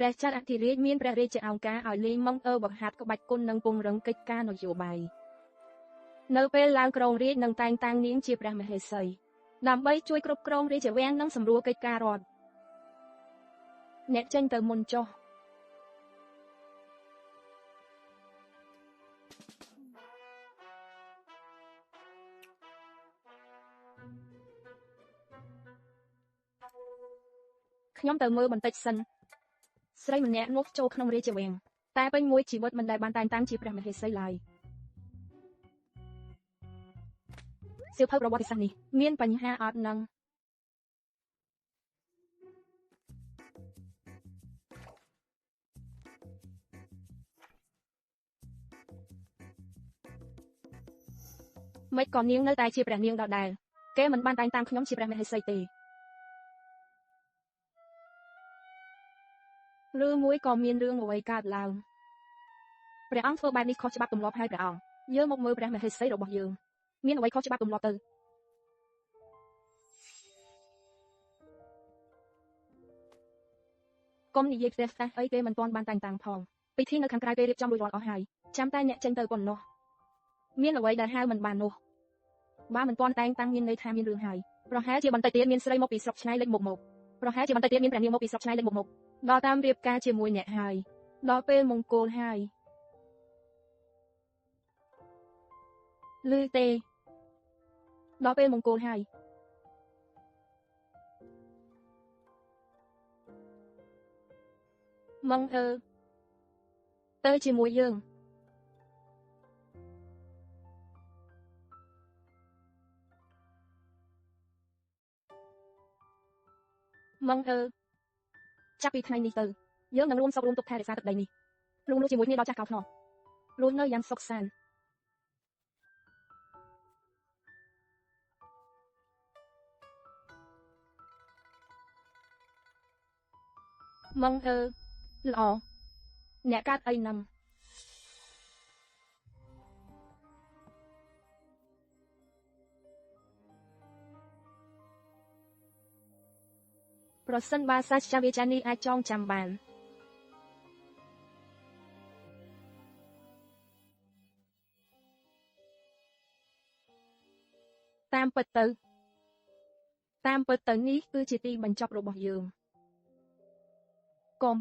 ព្រះចៅអធិរាជមានព្រះរាជអង្គការឲ្យលេងម៉ងបង្ហាត់ក្បាច់គុណនិងពង្រឹងកិច្ចការនយោបាយនៅពេលឡើងគ្រងរាជនឹងតែងតាំងនាងជាព្រះមហេសីដើម្បីជួយគ្រប់គ្រងរាជវាំងនិងសម្រួលកិច្ចការរដ្ឋអ្នកចេញទៅមុនចុះខ្ញុំទៅមើលបន្តិចសិនស្រីម្នាក់នោះចូលក្នុងរាជវាំងតែពេញមួយជីវិតមិនដែលបានតែងតាំងជាព្រះមហេសីឡើយសៀវភៅប្រវត្តិសាស្ត្រនេះមានបញ្ហាអត់នឹងមិនក៏នាងនៅតែជាព្រះនាងដដែលគេមិនបានតែងតាំងខ្ញុំជាព្រះមហេសីទេឬមួយក៏មានរឿងអ្វីកើតឡើងព្រះអង្គធ្វើបែបនេះខុសច្បាប់ទម្លាប់ហើយព្រះអង្គយើងមកមើលព្រះមហេសីរបស់យើងមានអ្វីខុសច្បាប់ទម្លាប់ទៅកុំនិយាយផ្ទះអីគេមិនទាន់បានតែងតាំងផងពិធីនៅខាងក្រៅគេរៀបចំរួចរាល់អស់ហើយចាំតែអ្នកចេញទៅប៉ុណ្ណោះមានអ្វីដែលហៅមិនបាននោះបើមិនទាន់តែងតាំងមានន័យថាមានរឿងហើយប្រហែលជាបន្តិចទៀតមានស្រីមកពីស្រុកឆ្ងាយលេចមុខមកប្រហែលជាបន្តិចទៀតមានព្រះនាងមកពីស្រុកឆ្ងាយលេចមុខមកដល់តាមរៀបការជាមួយអ្នកហើយដល់ពេលមង្គលហើយឮទេដល់ពេលមង្គលហើយម៉ងទៅជាមួយយើងម៉ងចាប់ពីថ្ងៃនេះទៅយើងនឹងរួមសុខរួមទុក្ខថែរក្សាទឹកដីនេះរួមរស់ជាមួយគ្នាដល់ចាស់កោខ្នងរស់នៅយ៉ាងសុខសាន្តម៉ងល្អអ្នកកើតអីណាំប្រសិនបើសាស្ត្រាចារ្យនេះអាចចងចាំបានតាមពិតទៅនេះគឺជាទីបញ្ចប់របស់យើងកុំ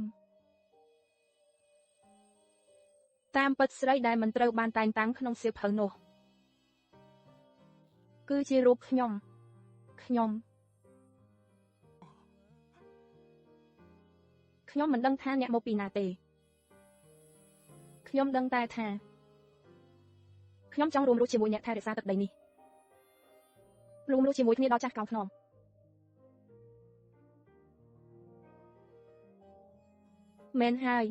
តាមពិតស្រីដែលមិនត្រូវបានតែងតាំងក្នុងសៀវភៅនោះគឺជារូបខ្ញុំមិនដឹងថាអ្នកមកពីណាទេខ្ញុំដឹងតែថាខ្ញុំចង់រួមរស់ជាមួយអ្នកថែរក្សាទឹកដីនេះរួមរស់ជាមួយគ្នាដល់ចាស់កោងខ្នងមែនហើយ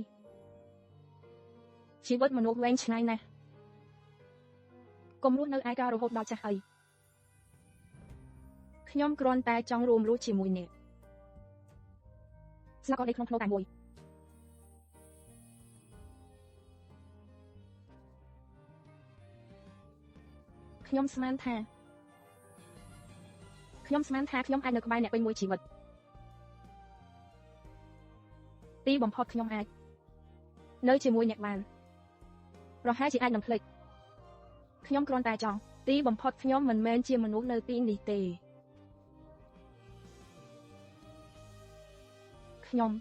ជីវិតមនុស្សវែងឆ្ងាយណាស់កុំរស់នៅឯការរហូតដល់ចាស់អីខ្ញុំគ្រាន់តែចង់រួមរស់ជាមួយអ្នកស្លាប់ក៏នៅក្នុងភ្នូតែមួយខ្ញុំស្មានថាខ្ញុំអាចនៅក្បែរអ្នកពេញមួយជីវិតទីបំផុតខ្ញុំអាចនៅជាមួយអ្នកបានប្រហែលជាអាចនឹងភ្លេចខ្ញុំគ្រាន់តែចង់ទីបំផុតខ្ញុំមិនមែនជាមនុស្សនៅទីនេះទេខ្ញុំ